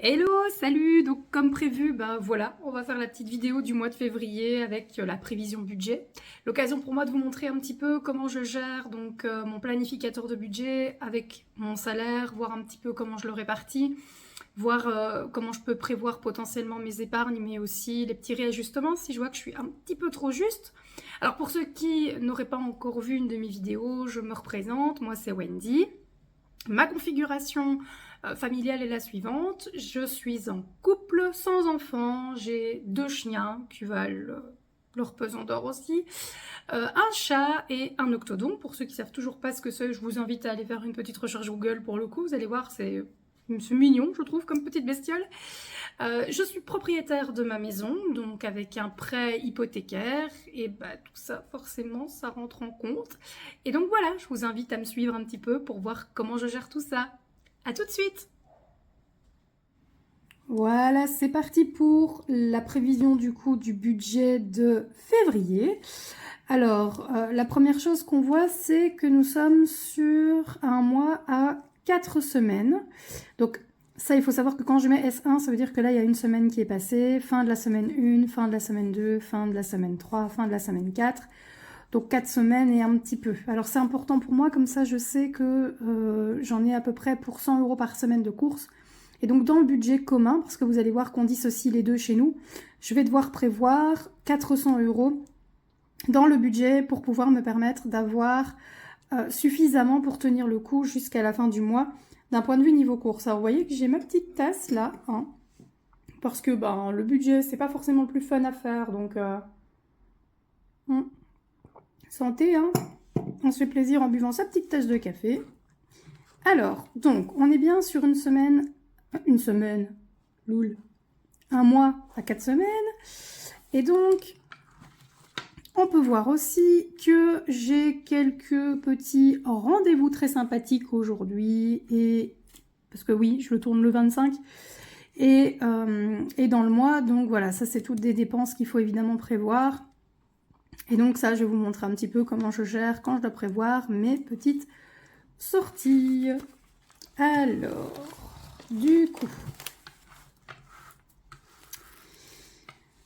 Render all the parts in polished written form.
Hello, salut! Donc comme prévu, ben voilà, on va faire la petite vidéo du mois de février avec la prévision budget. L'occasion pour moi de vous montrer un petit peu comment je gère donc mon planificateur de budget avec mon salaire, voir un petit peu comment je le répartis, voir comment je peux prévoir potentiellement mes épargnes, mais aussi les petits réajustements si je vois que je suis un petit peu trop juste. Alors pour ceux qui n'auraient pas encore vu une de mes vidéos, je me représente, moi c'est Wendy. Ma configuration familiale est la suivante. Je suis en couple sans enfant. J'ai 2 chiens qui valent leur pesant d'or aussi. Un chat et un octodon. Pour ceux qui savent toujours pas ce que c'est, je vous invite à aller faire une petite recherche Google pour le coup. Vous allez voir, c'est mignon, je trouve, comme petite bestiole. Je suis propriétaire de ma maison, donc avec un prêt hypothécaire, et bah tout ça, forcément, ça rentre en compte. Et donc voilà, je vous invite à me suivre un petit peu pour voir comment je gère tout ça. À tout de suite! Voilà, c'est parti pour la prévision du coup du budget de février. Alors, la première chose qu'on voit, c'est que nous sommes sur un mois à 4 semaines. Donc, ça, il faut savoir que quand je mets S1, ça veut dire que là, il y a une semaine qui est passée, fin de la semaine 1, fin de la semaine 2, fin de la semaine 3, fin de la semaine 4. Donc 4 semaines et un petit peu. Alors c'est important pour moi, comme ça je sais que j'en ai à peu près pour 100 € par semaine de courses. Et donc dans le budget commun, parce que vous allez voir qu'on dissocie les deux chez nous, je vais devoir prévoir 400 € dans le budget pour pouvoir me permettre d'avoir suffisamment pour tenir le coup jusqu'à la fin du mois d'un point de vue niveau course. Alors vous voyez que j'ai ma petite tasse là, hein, parce que ben, le budget c'est pas forcément le plus fun à faire, donc santé, hein. On se fait plaisir en buvant sa petite tasse de café. Alors, donc, on est bien sur une semaine, loul, un mois à 4 semaines. Et donc, on peut voir aussi que j'ai quelques petits rendez-vous très sympathiques aujourd'hui. Et parce que oui, je le tourne le 25. Et dans le mois, donc voilà, ça c'est toutes des dépenses qu'il faut évidemment prévoir. Et donc ça, je vais vous montrer un petit peu comment je gère quand je dois prévoir mes petites sorties. Alors, du coup,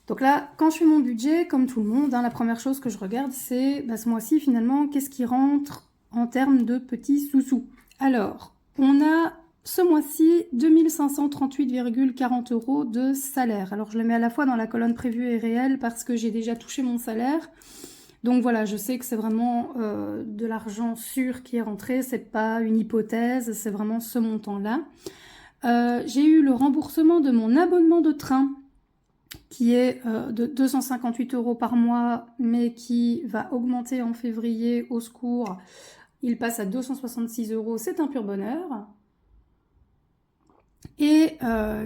donc là, quand je fais mon budget, comme tout le monde, hein, la première chose que je regarde, c'est ce mois-ci, finalement, qu'est-ce qui rentre en termes de petits sous-sous. Alors, on a ce mois-ci 2538,40 € de salaire. Alors, je le mets à la fois dans la colonne prévue et réelle parce que j'ai déjà touché mon salaire. Donc voilà, je sais que c'est vraiment de l'argent sûr qui est rentré, c'est pas une hypothèse, c'est vraiment ce montant-là. J'ai eu le remboursement de mon abonnement de train qui est de 258 € par mois, mais qui va augmenter en février, au secours. Il passe à 266 €, c'est un pur bonheur. Et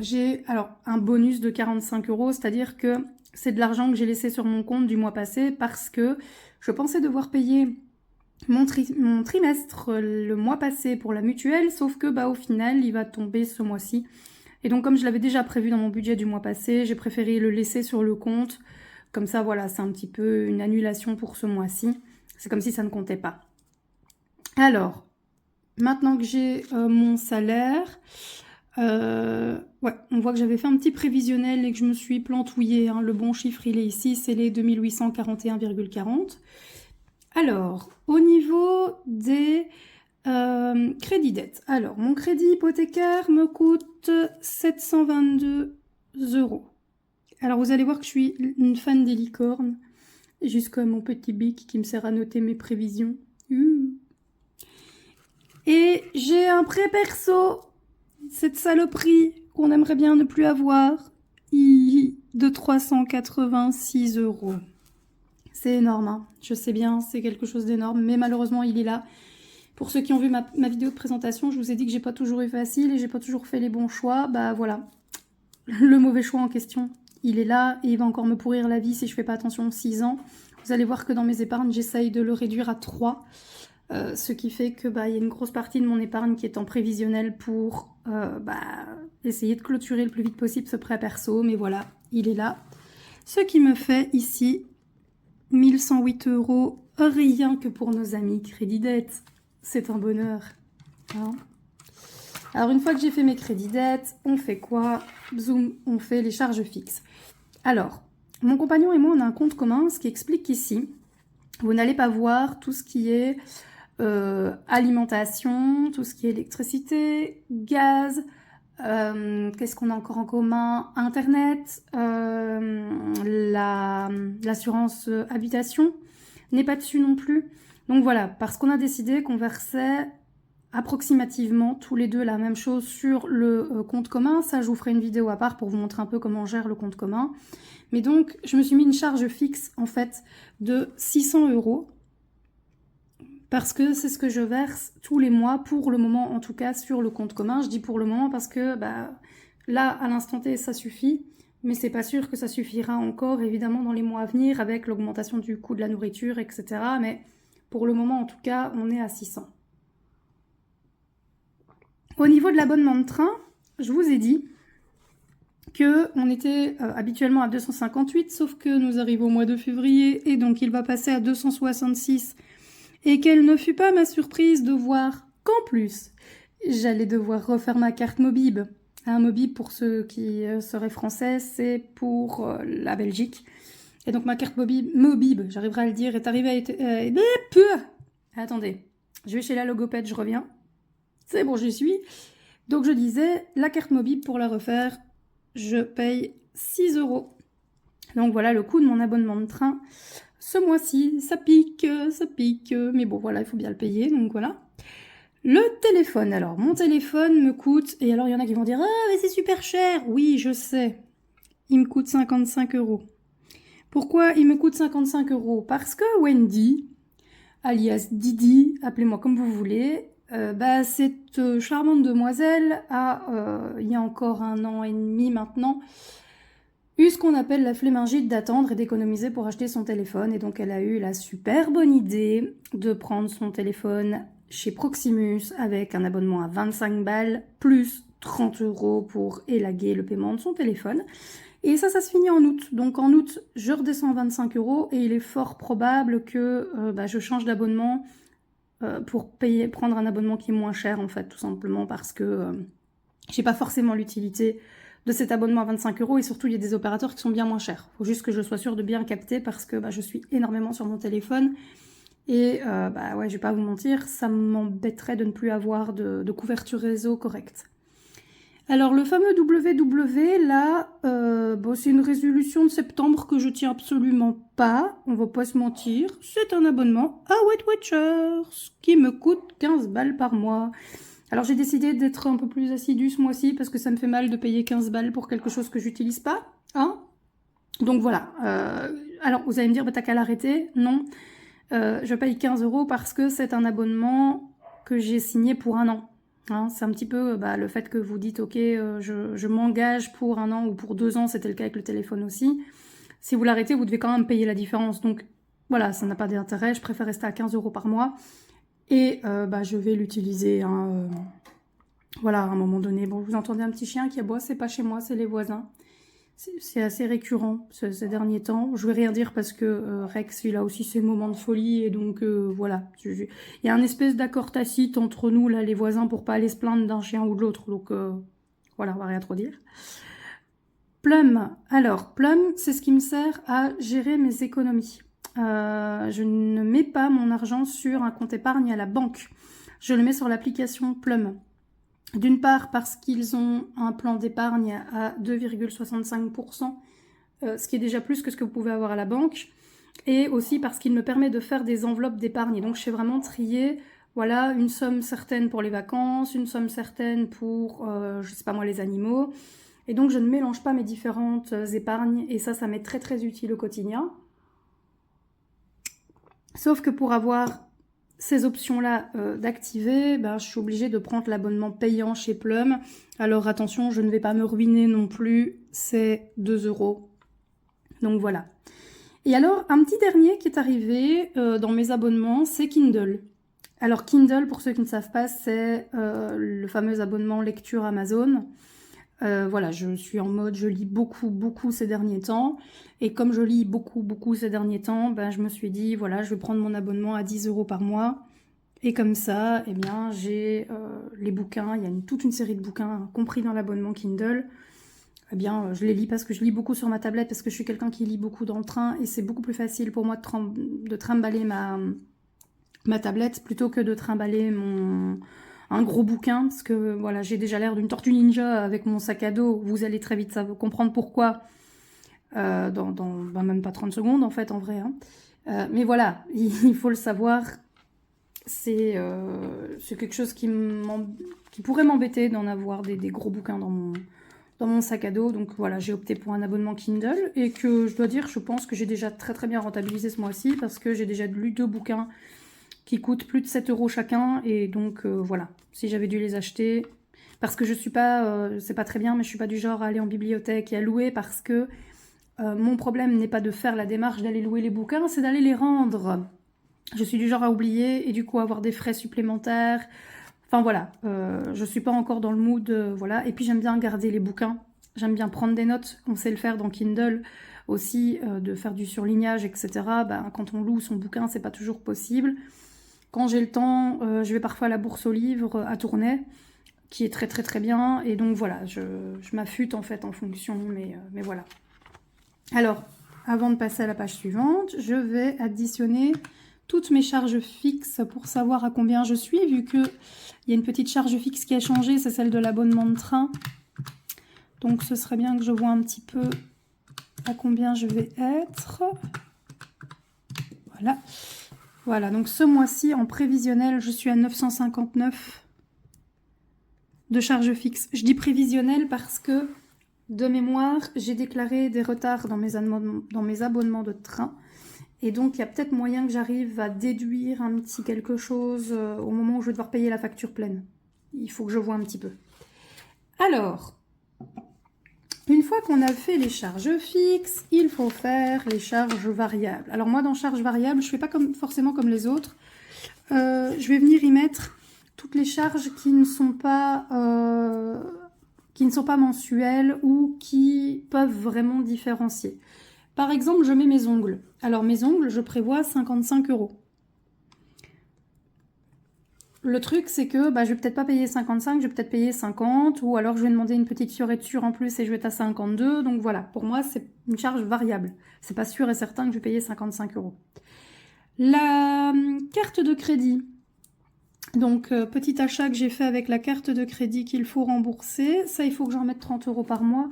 j'ai alors un bonus de 45 €, c'est-à-dire que c'est de l'argent que j'ai laissé sur mon compte du mois passé parce que je pensais devoir payer mon trimestre le mois passé pour la mutuelle, sauf que au final, il va tomber ce mois-ci. Et donc, comme je l'avais déjà prévu dans mon budget du mois passé, j'ai préféré le laisser sur le compte. Comme ça, voilà, c'est un petit peu une annulation pour ce mois-ci. C'est comme si ça ne comptait pas. Alors, maintenant que j'ai mon salaire, ouais, on voit que j'avais fait un petit prévisionnel et que je me suis plantouillée, hein. Le bon chiffre, il est ici, c'est les 2841,40. Alors, au niveau des crédits dettes. Alors, mon crédit hypothécaire me coûte 722 €. Alors, vous allez voir que je suis une fan des licornes, jusqu'à mon petit bic qui me sert à noter mes prévisions. Et j'ai un prêt perso, cette saloperie qu'on aimerait bien ne plus avoir, de 386 €. C'est énorme, hein. Je sais bien, c'est quelque chose d'énorme, mais malheureusement, il est là. Pour ceux qui ont vu ma vidéo de présentation, je vous ai dit que j'ai pas toujours eu facile et j'ai pas toujours fait les bons choix. Bah voilà, le mauvais choix en question, il est là et il va encore me pourrir la vie si je fais pas attention 6 ans. Vous allez voir que dans mes épargnes, j'essaye de le réduire à 3. Ce qui fait que il y a une grosse partie de mon épargne qui est en prévisionnel pour essayer de clôturer le plus vite possible ce prêt perso. Mais voilà, il est là. Ce qui me fait ici 1108 € rien que pour nos amis crédit dette. C'est un bonheur. Hein, Alors une fois que j'ai fait mes crédits dettes, on fait quoi? Zoom, on fait les charges fixes. Alors, mon compagnon et moi, on a un compte commun, ce qui explique qu'ici, vous n'allez pas voir tout ce qui est alimentation, tout ce qui est électricité, gaz, qu'est-ce qu'on a encore en commun? Internet, l'assurance habitation n'est pas dessus non plus. Donc voilà, parce qu'on a décidé qu'on versait approximativement tous les deux la même chose sur le compte commun. Ça, je vous ferai une vidéo à part pour vous montrer un peu comment on gère le compte commun. Mais donc, je me suis mis une charge fixe, en fait, de 600 € parce que c'est ce que je verse tous les mois, pour le moment, en tout cas, sur le compte commun. Je dis pour le moment parce que, là, à l'instant T, ça suffit. Mais c'est pas sûr que ça suffira encore, évidemment, dans les mois à venir, avec l'augmentation du coût de la nourriture, etc. Mais pour le moment, en tout cas, on est à 600. Au niveau de l'abonnement de train, je vous ai dit qu'on était habituellement à 258, sauf que nous arrivons au mois de février et donc il va passer à 266. Et quelle ne fut pas ma surprise de voir qu'en plus, j'allais devoir refaire ma carte Mobib. Un Mobib, pour ceux qui seraient français, c'est pour la Belgique. Et donc ma carte Mobib, j'arriverai à le dire, est arrivée à être... Attendez, je vais chez la logopède, je reviens. C'est bon, j'y suis. Donc je disais, la carte Mobib, pour la refaire, je paye 6 €. Donc voilà le coût de mon abonnement de train. Ce mois-ci, ça pique, mais bon voilà, il faut bien le payer, donc voilà. Le téléphone, alors mon téléphone me coûte, et alors il y en a qui vont dire « Ah, mais c'est super cher !» Oui, je sais, il me coûte 55 €. Pourquoi il me coûte 55 €? Parce que Wendy, alias Didi, appelez-moi comme vous voulez, cette charmante demoiselle a, il y a encore 1 an et demi maintenant, eu ce qu'on appelle la flémingite d'attendre et d'économiser pour acheter son téléphone. Et donc elle a eu la super bonne idée de prendre son téléphone chez Proximus avec un abonnement à 25 balles plus 30 € pour élaguer le paiement de son téléphone. Et ça se finit en août. Donc en août, je redescends à 25 € et il est fort probable que je change d'abonnement pour prendre un abonnement qui est moins cher, en fait, tout simplement parce que j'ai pas forcément l'utilité de cet abonnement à 25 € et surtout il y a des opérateurs qui sont bien moins chers. Il faut juste que je sois sûre de bien capter parce que je suis énormément sur mon téléphone et ouais, je vais pas vous mentir, ça m'embêterait de ne plus avoir de couverture réseau correcte. Alors le fameux WW là, c'est une résolution de septembre que je tiens absolument pas, on va pas se mentir, c'est un abonnement à Weight Watchers qui me coûte 15 balles par mois. Alors j'ai décidé d'être un peu plus assidue ce mois-ci parce que ça me fait mal de payer 15 balles pour quelque chose que j'utilise pas, hein. Donc voilà, alors vous allez me dire, t'as qu'à l'arrêter. Non, je paye 15 € parce que c'est un abonnement que j'ai signé pour 1 an. Hein, c'est un petit peu le fait que vous dites, ok, je m'engage pour 1 an ou pour 2 ans, c'était le cas avec le téléphone aussi. Si vous l'arrêtez, vous devez quand même payer la différence. Donc voilà, ça n'a pas d'intérêt, je préfère rester à 15 € par mois. Et je vais l'utiliser, hein, voilà, à un moment donné. Bon, vous entendez un petit chien qui aboie, c'est pas chez moi, c'est les voisins. C'est assez récurrent ces derniers temps. Je vais rien dire parce que Rex, il a aussi ses moments de folie. Et donc, voilà. Il y a un espèce d'accord tacite entre nous, là, les voisins, pour pas aller se plaindre d'un chien ou de l'autre. Donc, voilà, on va rien trop dire. Plum. Alors, Plum, c'est ce qui me sert à gérer mes économies. Je ne mets pas mon argent sur un compte épargne à la banque. Je le mets sur l'application Plum. D'une part parce qu'ils ont un plan d'épargne à 2,65%, ce qui est déjà plus que ce que vous pouvez avoir à la banque, et aussi parce qu'il me permet de faire des enveloppes d'épargne. Donc je fais vraiment trier, voilà, une somme certaine pour les vacances, une somme certaine pour, je sais pas moi, les animaux. Et donc je ne mélange pas mes différentes épargnes, et ça m'est très très utile au quotidien. Sauf que pour avoir ces options-là d'activer, je suis obligée de prendre l'abonnement payant chez Plum. Alors attention, je ne vais pas me ruiner non plus, c'est 2 €. Donc voilà. Et alors, un petit dernier qui est arrivé dans mes abonnements, c'est Kindle. Alors Kindle, pour ceux qui ne savent pas, c'est le fameux abonnement lecture Amazon. Voilà, je suis en mode, je lis beaucoup ces derniers temps. Et comme je lis beaucoup ces derniers temps, je me suis dit, voilà, je vais prendre mon abonnement à 10 € par mois. Et comme ça, eh bien, j'ai les bouquins, il y a toute une série de bouquins, compris dans l'abonnement Kindle. Eh bien, je les lis parce que je lis beaucoup sur ma tablette, parce que je suis quelqu'un qui lit beaucoup dans le train, et c'est beaucoup plus facile pour moi de trimballer ma tablette plutôt que de trimballer un gros bouquin, parce que voilà, j'ai déjà l'air d'une tortue ninja avec mon sac à dos. Vous allez très vite comprendre pourquoi, dans même pas 30 secondes en fait, en vrai. Hein. Mais voilà, il faut le savoir, c'est quelque chose qui pourrait m'embêter d'en avoir des gros bouquins dans mon sac à dos. Donc voilà, j'ai opté pour un abonnement Kindle, et que je dois dire, je pense que j'ai déjà très très bien rentabilisé ce mois-ci, parce que j'ai déjà lu 2 bouquins qui coûtent plus de 7 € chacun, et donc voilà, si j'avais dû les acheter, parce que je suis pas, c'est pas très bien, mais je suis pas du genre à aller en bibliothèque et à louer, parce que mon problème n'est pas de faire la démarche d'aller louer les bouquins, c'est d'aller les rendre. Je suis du genre à oublier, et du coup avoir des frais supplémentaires. Enfin voilà, je suis pas encore dans le mood, voilà. Et puis j'aime bien garder les bouquins, j'aime bien prendre des notes, on sait le faire dans Kindle aussi, de faire du surlignage, etc. Ben, quand on loue son bouquin, c'est pas toujours possible. Quand j'ai le temps, je vais parfois à la Bourse aux livres à Tournai, qui est très très très bien. Et donc voilà, je m'affûte en fait en fonction, mais voilà. Alors, avant de passer à la page suivante, je vais additionner toutes mes charges fixes pour savoir à combien je suis, vu qu'il y a une petite charge fixe qui a changé, c'est celle de l'abonnement de train. Donc ce serait bien que je vois un petit peu à combien je vais être. Voilà. Voilà, donc ce mois-ci, en prévisionnel, je suis à 959 de charges fixes. Je dis prévisionnel parce que, de mémoire, j'ai déclaré des retards dans mes abonnements de train. Et donc, il y a peut-être moyen que j'arrive à déduire un petit quelque chose au moment où je vais devoir payer la facture pleine. Il faut que je vois un petit peu. Alors, une fois qu'on a fait les charges fixes, il faut faire les charges variables. Alors moi, dans charges variables, je ne fais pas forcément comme les autres. Je vais venir y mettre toutes les charges qui ne sont pas mensuelles, ou qui peuvent vraiment différencier. Par exemple, je mets mes ongles. Alors mes ongles, je prévois 55 €. Le truc, c'est que je vais peut-être pas payer 55, je vais peut-être payer 50, ou alors je vais demander une petite fioriture en plus et je vais être à 52. Donc voilà, pour moi, c'est une charge variable. C'est pas sûr et certain que je vais payer 55 €. La carte de crédit. Donc, petit achat que j'ai fait avec la carte de crédit qu'il faut rembourser. Ça, il faut que j'en mette 30 € par mois.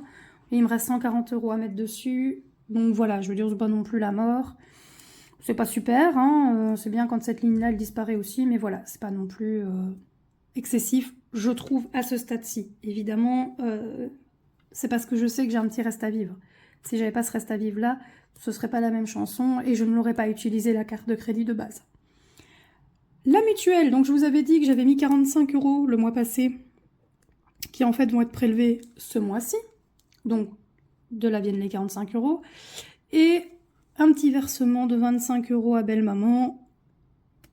Et il me reste 140 € à mettre dessus. Donc voilà, je veux dire, c'est pas non plus la mort. C'est pas super, hein, c'est bien quand cette ligne-là, elle disparaît aussi, mais voilà, c'est pas non plus excessif, je trouve, à ce stade-ci. Évidemment, c'est parce que je sais que j'ai un petit reste à vivre. Si j'avais pas ce reste à vivre-là, ce serait pas la même chanson, et je ne l'aurais pas utilisé la carte de crédit de base. La mutuelle, donc je vous avais dit que j'avais mis 45 € le mois passé, qui en fait vont être prélevés ce mois-ci, donc de là viennent les 45 €, et un petit versement de 25 € à belle maman.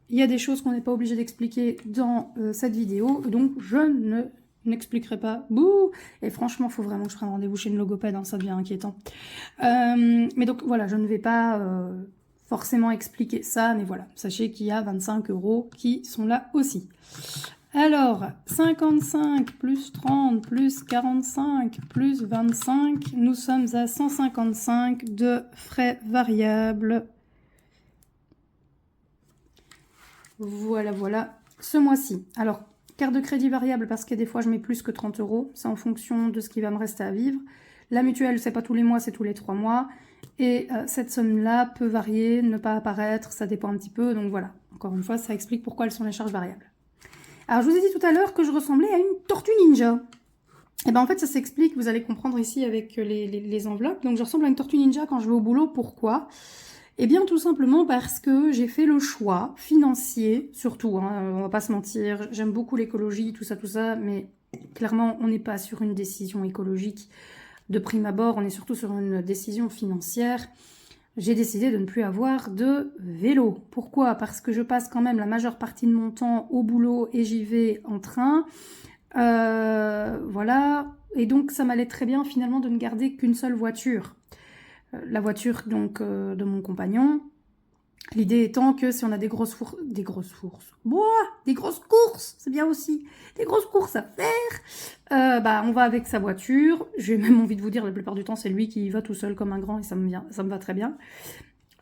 Il y a des choses qu'on n'est pas obligé d'expliquer dans cette vidéo, donc je n'expliquerai pas. Bouh! Et franchement, il faut vraiment que je prenne rendez-vous chez une logopède, hein, ça devient inquiétant. Mais donc voilà, je ne vais pas forcément expliquer ça, mais voilà, sachez qu'il y a 25 € qui sont là aussi. Alors, 55 plus 30 plus 45 plus 25, nous sommes à 155 de frais variables. Voilà, voilà, ce mois-ci. Alors, carte de crédit variable, parce que des fois je mets plus que 30 €, c'est en fonction de ce qui va me rester à vivre. La mutuelle, c'est pas tous les mois, c'est tous les 3 mois. Et cette somme-là peut varier, ne pas apparaître, ça dépend un petit peu. Donc voilà, encore une fois, ça explique pourquoi elles sont les charges variables. Alors, je vous ai dit tout à l'heure que je ressemblais à une tortue ninja. Et bien, en fait, ça s'explique, vous allez comprendre ici avec les enveloppes. Donc, je ressemble à une tortue ninja quand je vais au boulot. Pourquoi? Eh bien, tout simplement parce que j'ai fait le choix financier, surtout, hein, on va pas se mentir. J'aime beaucoup l'écologie, tout ça, mais clairement, on n'est pas sur une décision écologique de prime abord. On est surtout sur une décision financière. J'ai décidé de ne plus avoir de vélo. Pourquoi? Parce que je passe quand même la majeure partie de mon temps au boulot et j'y vais en train. Voilà. Et donc, ça m'allait très bien finalement de ne garder qu'une seule voiture. La voiture donc de mon compagnon. L'idée étant que si on a des grosses courses, c'est bien aussi, des grosses courses à faire, bah on va avec sa voiture. J'ai même envie de vous dire, la plupart du temps, c'est lui qui y va tout seul comme un grand et ça me va très bien.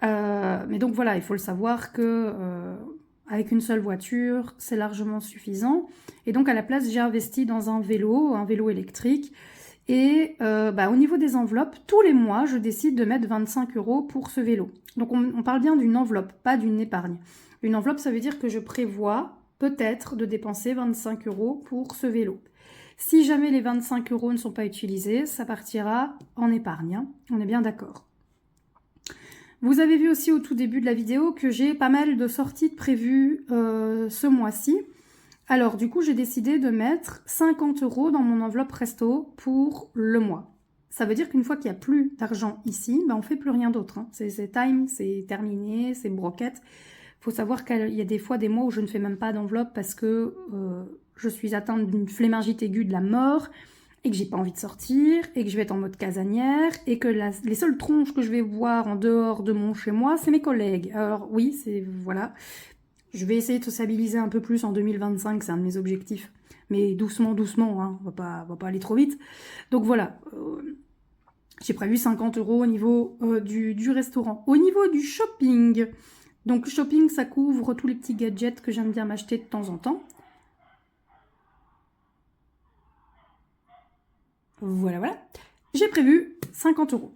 Mais donc voilà, il faut le savoir que avec une seule voiture, c'est largement suffisant. Et donc à la place, j'ai investi dans un vélo électrique. Et bah, au niveau des enveloppes, tous les mois, je décide de mettre 25 € pour ce vélo. Donc on parle bien d'une enveloppe, pas d'une épargne. Une enveloppe, ça veut dire que je prévois peut-être de dépenser 25 € pour ce vélo. Si jamais les 25 € ne sont pas utilisés, ça partira en épargne, hein. On est bien d'accord. Vous avez vu aussi au tout début de la vidéo que j'ai pas mal de sorties de prévues ce mois-ci. Alors du coup, j'ai décidé de mettre 50 € dans mon enveloppe resto pour le mois. Ça veut dire qu'une fois qu'il n'y a plus d'argent ici, ben on ne fait plus rien d'autre, hein. C'est time, c'est terminé, c'est broquette. Il faut savoir qu'il y a des fois des mois où je ne fais même pas d'enveloppe parce que je suis atteinte d'une flémingite aiguë de la mort et que j'ai pas envie de sortir et que je vais être en mode casanière et que les seules tronches que je vais voir en dehors de mon chez moi, c'est mes collègues. Alors oui, c'est voilà. Je vais essayer de sociabiliser un peu plus en 2025, c'est un de mes objectifs. Mais doucement, doucement, hein, on va pas aller trop vite. Donc voilà, j'ai prévu 50 € au niveau du restaurant. Au niveau du shopping, donc le shopping, ça couvre tous les petits gadgets que j'aime bien m'acheter de temps en temps. Voilà, voilà. J'ai prévu 50 €.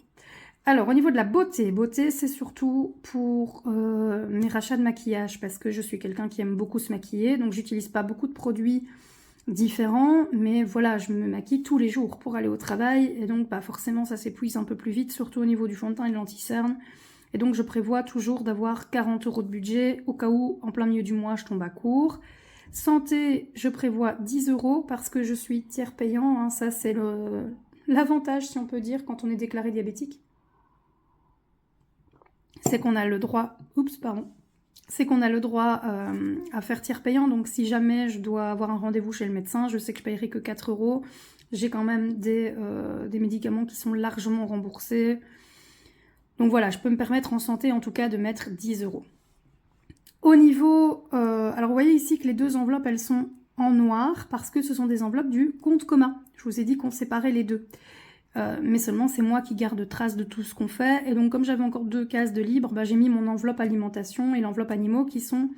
Alors, au niveau de la beauté, c'est surtout pour mes rachats de maquillage, parce que je suis quelqu'un qui aime beaucoup se maquiller, donc j'utilise pas beaucoup de produits différents, mais voilà, je me maquille tous les jours pour aller au travail, et donc bah, forcément ça s'épuise un peu plus vite, surtout au niveau du fond de teint et de l'anti-cerne, et donc je prévois toujours d'avoir 40 € de budget, au cas où, en plein milieu du mois, je tombe à court. Santé, je prévois 10 € parce que je suis tiers payant, hein, ça c'est l'avantage, si on peut dire, quand on est déclaré diabétique. C'est qu'on a le droit, c'est qu'on a le droit à faire tiers payant, donc si jamais je dois avoir un rendez-vous chez le médecin, je sais que je paierai que 4 €, j'ai quand même des médicaments qui sont largement remboursés, donc voilà, je peux me permettre en santé en tout cas de mettre 10 €. Au niveau, alors vous voyez ici que les deux enveloppes elles sont en noir parce que ce sont des enveloppes du compte commun, je vous ai dit qu'on séparait les deux. Mais seulement c'est moi qui garde trace de tout ce qu'on fait. Et donc comme j'avais encore 2 cases de libre, bah, j'ai mis mon enveloppe alimentation et l'enveloppe animaux qui sont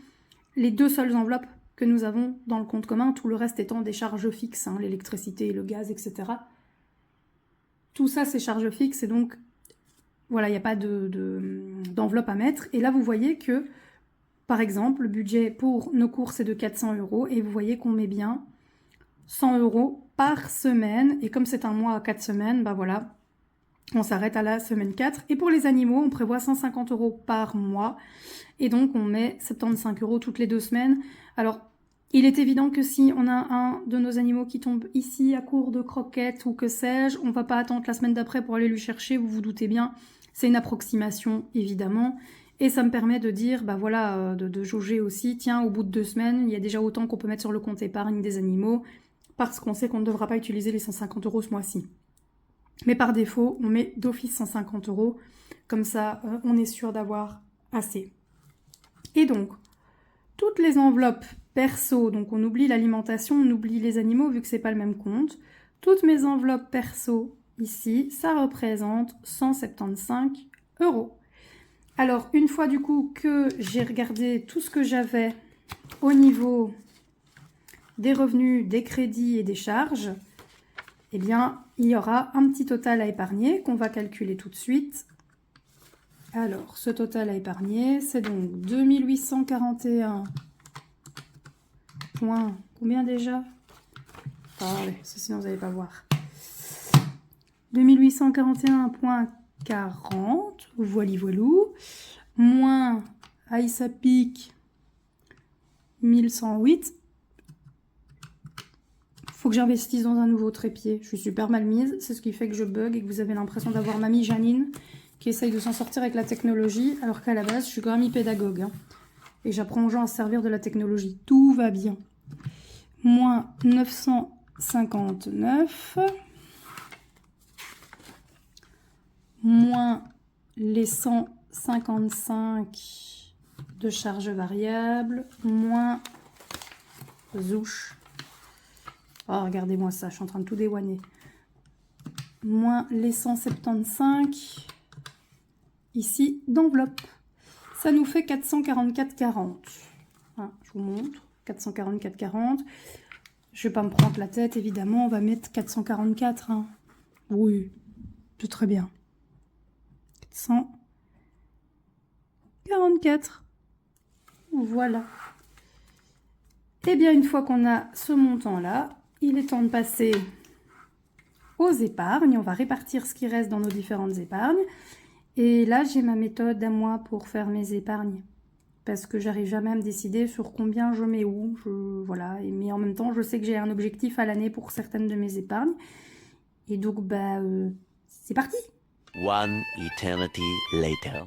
les 2 seules enveloppes que nous avons dans le compte commun, tout le reste étant des charges fixes, hein, l'électricité, le gaz, etc. Tout ça c'est charges fixes et donc voilà, il n'y a pas d'enveloppe à mettre. Et là vous voyez que par exemple le budget pour nos courses est de 400 € et vous voyez qu'on met bien 100 € par semaine, et comme c'est un mois à 4 semaines, bah voilà, on s'arrête à la semaine 4. Et pour les animaux, on prévoit 150 € par mois, et donc on met 75 € toutes les 2 semaines. Alors, il est évident que si on a un de nos animaux qui tombe ici à court de croquettes ou que sais-je, on va pas attendre la semaine d'après pour aller lui chercher, vous vous doutez bien, c'est une approximation évidemment. Et ça me permet de dire, bah voilà, de jauger aussi, tiens, au bout de 2 semaines, il y a déjà autant qu'on peut mettre sur le compte épargne des animaux, parce qu'on sait qu'on ne devra pas utiliser les 150 € ce mois-ci. Mais par défaut, on met d'office 150 €, comme ça on est sûr d'avoir assez. Et donc, toutes les enveloppes perso, donc on oublie l'alimentation, on oublie les animaux vu que c'est pas le même compte, toutes mes enveloppes perso ici, ça représente 175 €. Alors, une fois du coup que j'ai regardé tout ce que j'avais au niveau des revenus, des crédits et des charges, eh bien, il y aura un petit total à épargner qu'on va calculer tout de suite. Alors, ce total à épargner, c'est donc 2841. Combien déjà? Ah ouais, sinon vous n'allez pas voir. 2841,40, voilou, moins Aïssa Pic 1108. Faut que j'investisse dans un nouveau trépied. Je suis super mal mise, c'est ce qui fait que je bug et que vous avez l'impression d'avoir mamie Janine qui essaye de s'en sortir avec la technologie, alors qu'à la base, je suis quand même pédagogue, hein, et j'apprends aux gens à se servir de la technologie. Tout va bien. Moins 959, moins les 155 de charges variables, moins zouche. Oh, regardez-moi ça, je suis en train de tout déouaner. Moins les 175 ici d'enveloppe. Ça nous fait 444,40. Hein, je vous montre. 444,40. Je vais pas me prendre la tête, évidemment. On va mettre 444. Hein. Oui, c'est très bien. 444. Voilà. Et bien, une fois qu'on a ce montant-là, il est temps de passer aux épargnes. On va répartir ce qui reste dans nos différentes épargnes. Et là, j'ai ma méthode à moi pour faire mes épargnes. Parce que j'arrive jamais à me décider sur combien je mets où. Voilà. Mais en même temps, je sais que j'ai un objectif à l'année pour certaines de mes épargnes. Et donc, bah, c'est parti. One eternity later.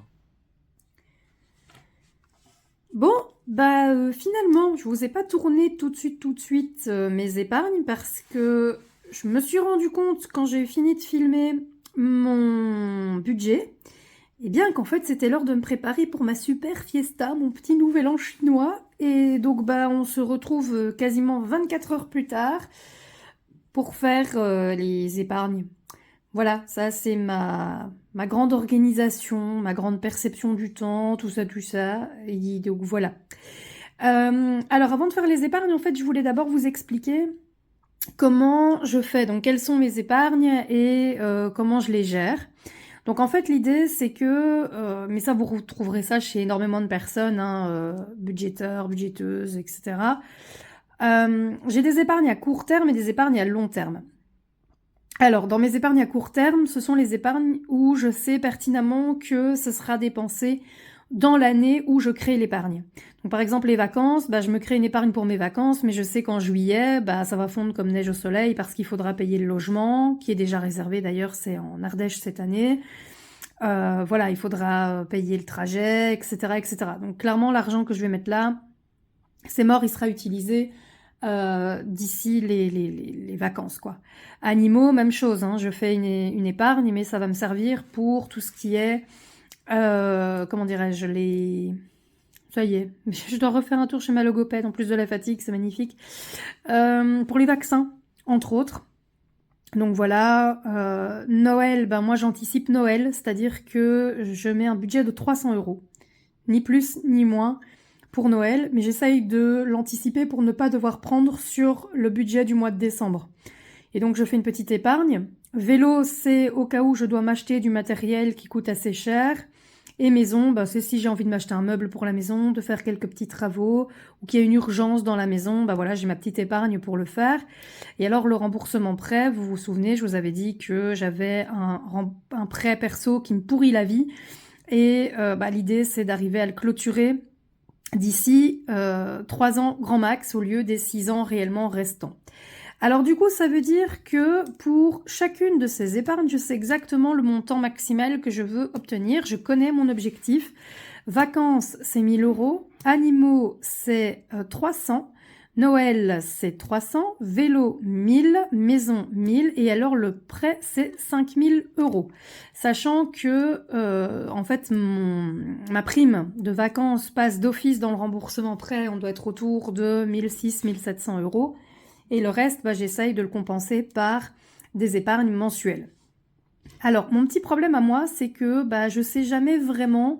Bon, bah finalement, je vous ai pas tourné tout de suite mes épargnes parce que je me suis rendu compte quand j'ai fini de filmer mon budget, eh bien qu'en fait c'était l'heure de me préparer pour ma super fiesta, mon petit nouvel an chinois. Et donc bah on se retrouve quasiment 24 heures plus tard pour faire les épargnes. Voilà, ça c'est ma grande organisation, ma grande perception du temps, tout ça, et donc voilà. Alors avant de faire les épargnes, en fait, je voulais d'abord vous expliquer comment je fais, donc quelles sont mes épargnes et comment je les gère. Donc en fait, l'idée c'est que, mais ça vous retrouverez ça chez énormément de personnes, hein, budgéteurs, budgéteuses, etc. J'ai des épargnes à court terme et des épargnes à long terme. Alors, dans mes épargnes à court terme, ce sont les épargnes où je sais pertinemment que ce sera dépensé dans l'année où je crée l'épargne. Donc, par exemple, les vacances, bah, je me crée une épargne pour mes vacances, mais je sais qu'en juillet, bah, ça va fondre comme neige au soleil parce qu'il faudra payer le logement, qui est déjà réservé d'ailleurs, c'est en Ardèche cette année. Voilà, il faudra payer le trajet, etc., etc. Donc, clairement, l'argent que je vais mettre là, c'est mort, il sera utilisé d'ici les vacances, quoi. Animaux, même chose, hein, je fais une épargne, mais ça va me servir pour tout ce qui est, comment dirais-je, ça y est, je dois refaire un tour chez ma logopède, en plus de la fatigue, c'est magnifique. Pour les vaccins, entre autres. Donc voilà, Noël, ben moi j'anticipe Noël, c'est-à-dire que je mets un budget de 300 €, ni plus ni moins, pour Noël, mais j'essaye de l'anticiper pour ne pas devoir prendre sur le budget du mois de décembre. Et donc je fais une petite épargne. Vélo, c'est au cas où je dois m'acheter du matériel qui coûte assez cher. Et maison, bah, c'est si j'ai envie de m'acheter un meuble pour la maison, de faire quelques petits travaux, ou qu'il y a une urgence dans la maison, bah voilà, j'ai ma petite épargne pour le faire. Et alors le remboursement prêt, vous vous souvenez, je vous avais dit que j'avais un prêt perso qui me pourrit la vie. Et bah, l'idée, c'est d'arriver à le clôturer d'ici 3 ans grand max au lieu des 6 ans réellement restants. Alors du coup, ça veut dire que pour chacune de ces épargnes, je sais exactement le montant maximal que je veux obtenir. Je connais mon objectif. Vacances, c'est 1 000 €. Animaux, c'est 300. Noël, c'est 300. Vélo, 1 000. Maison, 1 000. Et alors le prêt, c'est 5 000 €. Sachant que, en fait, ma prime de vacances passe d'office dans le remboursement prêt. On doit être autour de 1 600, 1 700 €. Et le reste, bah, j'essaye de le compenser par des épargnes mensuelles. Alors, mon petit problème à moi, c'est que bah, je ne sais jamais vraiment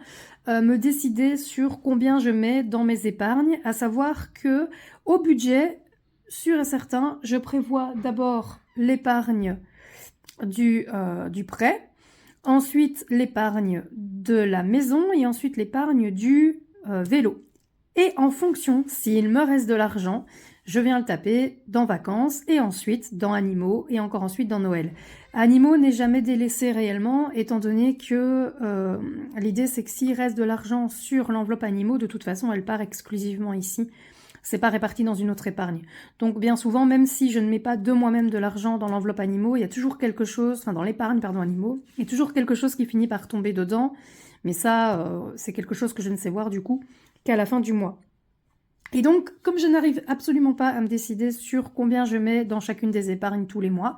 me décider sur combien je mets dans mes épargnes, à savoir que au budget, sûr et certain, je prévois d'abord l'épargne du prêt, ensuite l'épargne de la maison et ensuite l'épargne du vélo. Et en fonction, s'il me reste de l'argent, je viens le taper dans vacances et ensuite dans animaux et encore ensuite dans Noël. Animaux n'est jamais délaissé réellement étant donné que l'idée c'est que s'il reste de l'argent sur l'enveloppe animaux, de toute façon elle part exclusivement ici. C'est pas réparti dans une autre épargne. Donc bien souvent, même si je ne mets pas de moi-même de l'argent dans l'enveloppe animaux, il y a toujours quelque chose, enfin dans l'épargne, pardon, animaux, il y a toujours quelque chose qui finit par tomber dedans. Mais ça, c'est quelque chose que je ne sais voir du coup qu'à la fin du mois. Et donc, comme je n'arrive absolument pas à me décider sur combien je mets dans chacune des épargnes tous les mois,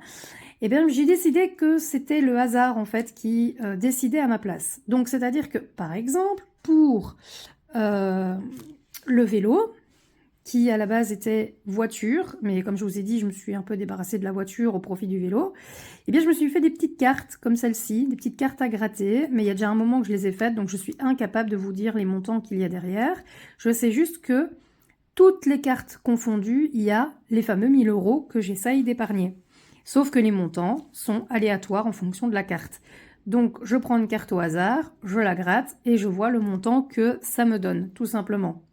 eh bien, j'ai décidé que c'était le hasard, en fait, qui décidait à ma place. Donc, c'est-à-dire que, par exemple, pour le vélo, qui à la base était voiture, mais comme je vous ai dit, je me suis un peu débarrassée de la voiture au profit du vélo. Et bien je me suis fait des petites cartes comme celle-ci, des petites cartes à gratter, mais il y a déjà un moment que je les ai faites, donc je suis incapable de vous dire les montants qu'il y a derrière. Je sais juste que toutes les cartes confondues, il y a les fameux 1000 € que j'essaye d'épargner. Sauf que les montants sont aléatoires en fonction de la carte. Donc je prends une carte au hasard, je la gratte et je vois le montant que ça me donne, tout simplement.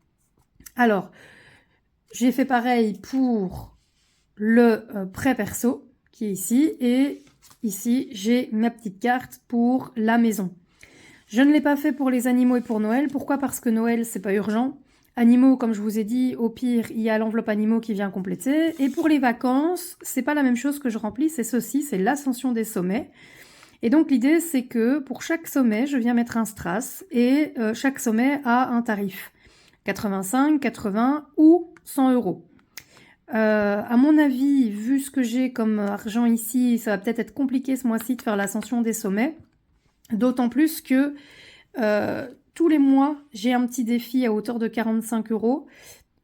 Alors, j'ai fait pareil pour le prêt perso qui est ici. Et ici, j'ai ma petite carte pour la maison. Je ne l'ai pas fait pour les animaux et pour Noël. Pourquoi? Parce que Noël, c'est pas urgent. Animaux, comme je vous ai dit, au pire, il y a l'enveloppe animaux qui vient compléter. Et pour les vacances, c'est pas la même chose que je remplis, c'est ceci, c'est l'ascension des sommets. Et donc l'idée, c'est que pour chaque sommet, je viens mettre un strass et chaque sommet a un tarif. 85, 80 ou 100 €. À mon avis, vu ce que j'ai comme argent ici, ça va peut-être être compliqué ce mois-ci de faire l'ascension des sommets. D'autant plus que tous les mois, j'ai un petit défi à hauteur de 45 €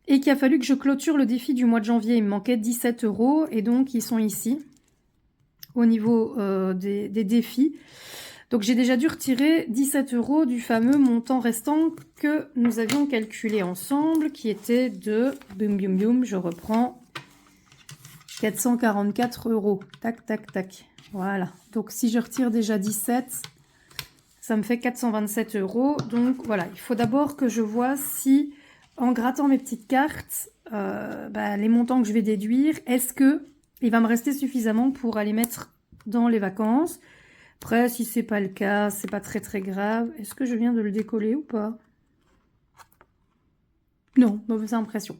et qu'il a fallu que je clôture le défi du mois de janvier. Il me manquait 17 € et donc ils sont ici au niveau des défis. Donc j'ai déjà dû retirer 17 € du fameux montant restant que nous avions calculé ensemble, qui était de, boum boum boum, je reprends, 444 €. Tac, tac, tac. Voilà. Donc si je retire déjà 17, ça me fait 427 €. Donc voilà, il faut d'abord que je vois si, en grattant mes petites cartes, les montants que je vais déduire, est-ce que il va me rester suffisamment pour aller mettre dans les vacances. Après, si c'est pas le cas, c'est pas très très grave. Est-ce que je viens de le décoller ou pas? Non, mauvaise impression.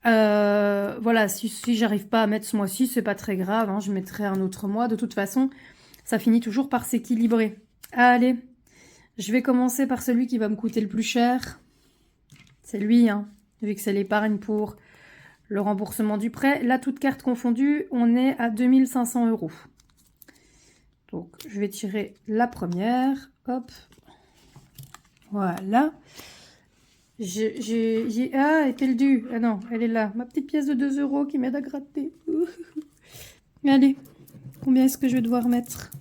Voilà, si j'arrive pas à mettre ce mois-ci, c'est pas très grave, hein, je mettrai un autre mois. De toute façon, ça finit toujours par s'équilibrer. Allez, je vais commencer par celui qui va me coûter le plus cher. C'est lui, hein, vu que c'est l'épargne pour le remboursement du prêt. Là, toute carte confondue, on est à 2500 €. Donc, je vais tirer la première. Hop. Voilà. Ah, est-elle due? Ah non, elle est là. Ma petite pièce de 2 € qui m'aide à gratter. Allez. Combien est-ce que je vais devoir mettre?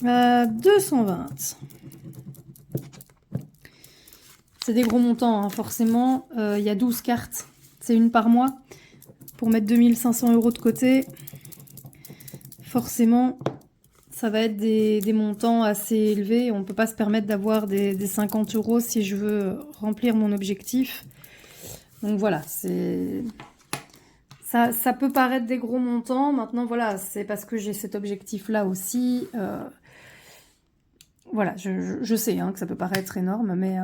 À 220. C'est des gros montants, hein. Forcément. Il y a 12 cartes. C'est une par mois. Pour mettre 2500 € de côté, forcément, ça va être des montants assez élevés. On ne peut pas se permettre d'avoir des 50 € si je veux remplir mon objectif. Donc voilà, ça peut paraître des gros montants. Maintenant, voilà, c'est parce que j'ai cet objectif-là aussi. Voilà, je sais hein, que ça peut paraître énorme, mais...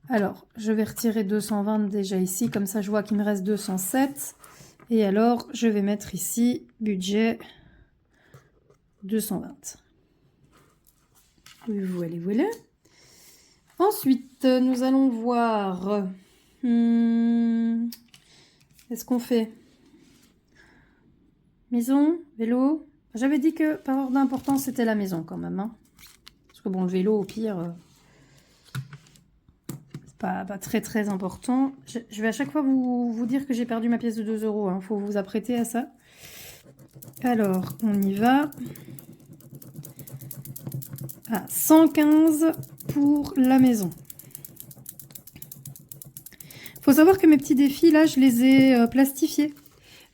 alors, je vais retirer 220 déjà ici. Comme ça, je vois qu'il me reste 207. Et alors, je vais mettre ici, budget 220. Voilà, voilà. Ensuite, nous allons voir... Qu'est-ce qu'on fait? Maison, vélo. J'avais dit que par ordre d'importance, c'était la maison quand même. Hein. Parce que bon, le vélo, au pire... Pas très très important. Je vais à chaque fois vous dire que j'ai perdu ma pièce de 2 €. Hein. Faut vous apprêter à ça. Alors, on y va. À 115 pour la maison. Faut savoir que mes petits défis, là, je les ai plastifiés.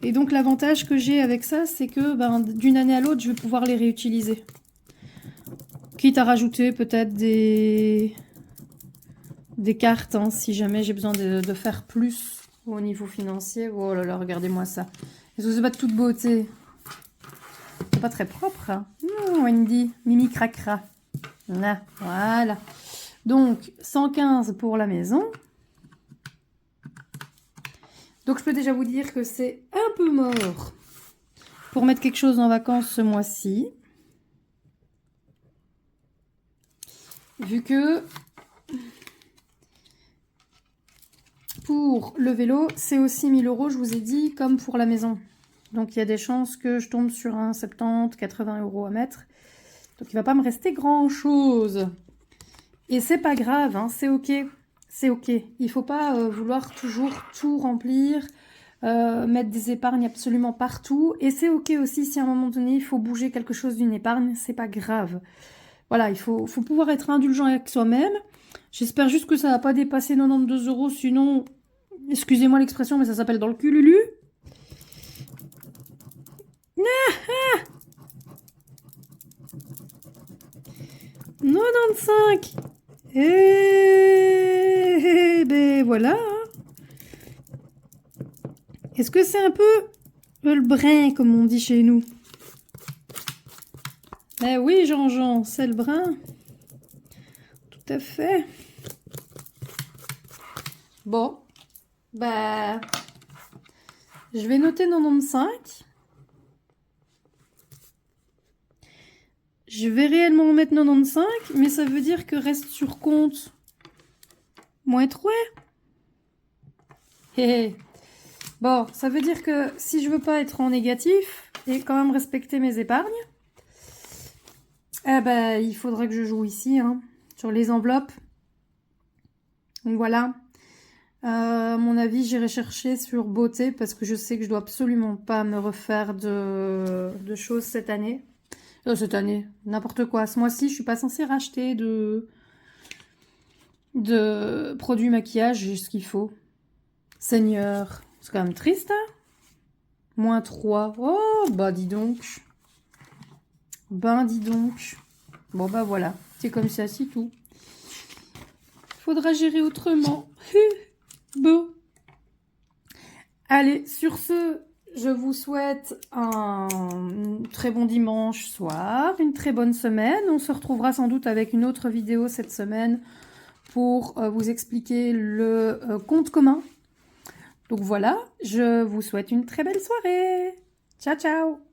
Et donc, l'avantage que j'ai avec ça, c'est que d'une année à l'autre, je vais pouvoir les réutiliser. Quitte à rajouter peut-être des cartes, hein, si jamais j'ai besoin de faire plus au niveau financier. Oh là là, regardez-moi ça. Est-ce que c'est pas de toute beauté? C'est pas très propre, hein. Wendy, Mimi Cracra. Là, voilà. Donc, 115 pour la maison. Donc, je peux déjà vous dire que c'est un peu mort pour mettre quelque chose en vacances ce mois-ci. Vu que... pour le vélo, c'est aussi 1000 €, je vous ai dit, comme pour la maison. Donc, il y a des chances que je tombe sur un 70, 80 € à mettre. Donc il va pas me rester grand-chose. Et c'est pas grave, hein, c'est ok. C'est ok. Il faut pas vouloir toujours tout remplir, mettre des épargnes absolument partout. Et c'est ok aussi si à un moment donné, il faut bouger quelque chose d'une épargne, c'est pas grave. Voilà, il faut pouvoir être indulgent avec soi-même. J'espère juste que ça va pas dépasser 92 €, sinon, excusez-moi l'expression, mais ça s'appelle dans le cul, Lulu. 95. Et ben voilà. Est-ce que c'est un peu le brin, comme on dit chez nous? Eh oui, Jean-Jean, c'est le brin. Tout à fait. Bon, bah, je vais noter 95. Je vais réellement mettre 95, mais ça veut dire que reste sur compte moins 3. Bon, ça veut dire que si je veux pas être en négatif et quand même respecter mes épargnes, eh ben, il faudra que je joue ici, hein, sur les enveloppes. Donc voilà. À mon avis, j'irai chercher sur beauté parce que je sais que je dois absolument pas me refaire de choses cette année. Cette année, n'importe quoi. Ce mois-ci, je suis pas censée racheter de produits maquillage, j'ai ce qu'il faut. Seigneur, c'est quand même triste, hein? Moins 3. Oh, bah dis donc. Ben dis donc. Bon, bah voilà. C'est comme ça, c'est tout. Faudra gérer autrement. Bon. Allez, sur ce, je vous souhaite un très bon dimanche soir, une très bonne semaine. On se retrouvera sans doute avec une autre vidéo cette semaine pour vous expliquer le compte commun. Donc voilà, je vous souhaite une très belle soirée. Ciao, ciao!